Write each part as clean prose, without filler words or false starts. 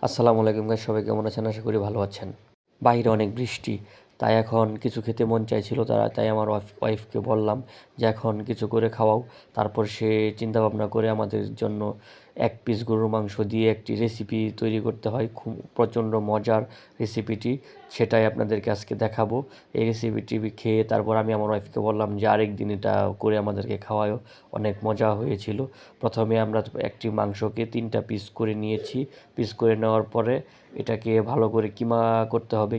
আসসালামু আলাইকুম গাইস, সবাই কেমন আছেন? আশা করি ভালো আছেন। বাইরে অনেক বৃষ্টি, তাই এখন কিছু খেতে মন চাইছিল, তাই আমার ওয়াইফকে বললাম যে এখন কিছু করে খাওয়াও। তারপর সে চিন্তা ভাবনা করে আমাদের জন্য 1 পিস গরুর মাংস দিয়ে একটি রেসিপি তৈরি করতে হয়, খুব প্রচণ্ড মজার রেসিপিটি, সেটাই আপনাদেরকে আজকে দেখাবো। এই রেসিপিটি খেয়ে তারপর আমি আমার ওয়াইফকে বললাম যে আরেকদিন এটা করে আমাদেরকে খাওয়ায়ও, অনেক মজা হয়েছিল। প্রথমে আমরা একটি মাংসকে 3টা পিস করে নিয়েছি। পিস করে নেওয়ার পরে এটাকে ভালো করে কিমা করতে হবে,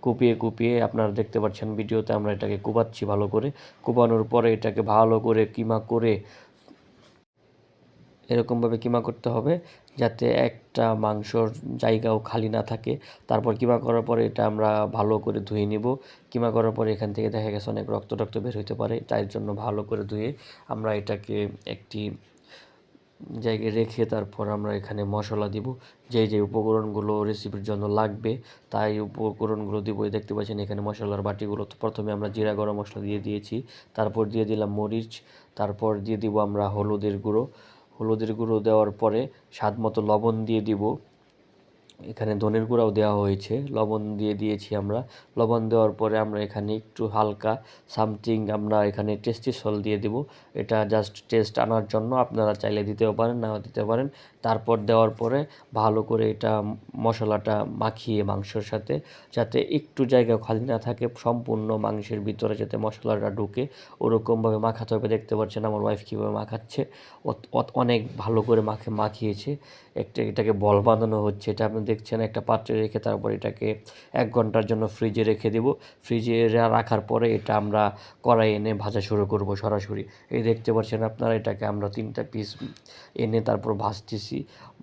কুপিয়ে কুপিয়ে আপনারা দেখতে পাচ্ছেন ভিডিওতে আমরা এটাকে কুবাচ্ছি ভালো করে। কুবানোর পরে এটাকে ভালো করে কিমা করে এরকমভাবে কিমা করতে হবে যাতে একটা মাংসর জায়গাও খালি না থাকে। তারপর কিমা করার পরে এটা আমরা ভালো করে ধুয়ে নিব। কিমা করার পরে এখান থেকে দেখা গেছে অনেক রক্ত টক্ত বের হতে পারে, তাই জন্য ভালো করে ধুয়ে আমরা এটাকে একটি জায়গায় রেখে তারপর আমরা এখানে মশলা দিব। যে উপকরণগুলো রেসিপির জন্য লাগবে তাই উপকরণগুলো দিব। দেখতে পাচ্ছেন এখানে মশলার বাটিগুলো। তো প্রথমে আমরা জিরা গরম মশলা দিয়ে দিয়েছি, তারপর দিয়ে দিলাম মরিচ, তারপর দিয়ে দিব আমরা হলুদের গুঁড়ো দেওয়ার পরে স্বাদ মতো লবণ দিয়ে দিব। এখানে ধনের গুঁড়াও দেওয়া হয়েছে, লবণ দিয়ে দিয়েছি আমরা। লবণ দেওয়ার পরে আমরা এখানে একটু হালকা সামথিং আমরা এখানে টেস্টি সল্ট দিয়ে দিব। এটা জাস্ট টেস্ট আনার জন্য, আপনারা চাইলে দিতেও পারেন, নাও দিতে পারেন। তারপর দেওয়ার পরে ভালো করে এটা মশলাটা মাখিয়ে মাংসের সাথে, যাতে একটু জায়গা খালি না থাকে, সম্পূর্ণ মাংসের ভিতরে যাতে মশলাটা ঢুকে ওরকমভাবে মাখাতে হবে। দেখতে পাচ্ছেন আমার ওয়াইফ কীভাবে মাখাচ্ছে, অনেক ভালো করে মাখিয়েছে। এটাকে বল বাঁধানো হচ্ছে, এটা আপনি দেখছেন। একটা পাত্রে রেখে তারপর এটাকে 1 ঘন্টার জন্য ফ্রিজে রেখে দেব। ফ্রিজে রাখার পরে এটা আমরা কড়াই এনে ভাজা শুরু করব সরাসরি। এই দেখতে পাচ্ছেন আপনারা, এটাকে আমরা 3টা পিস এনে তারপর ভাজতেছি।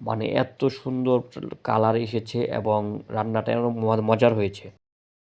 মানে এত সুন্দর কালার এসেছে এবং রান্নাটা এত মজার হয়েছে।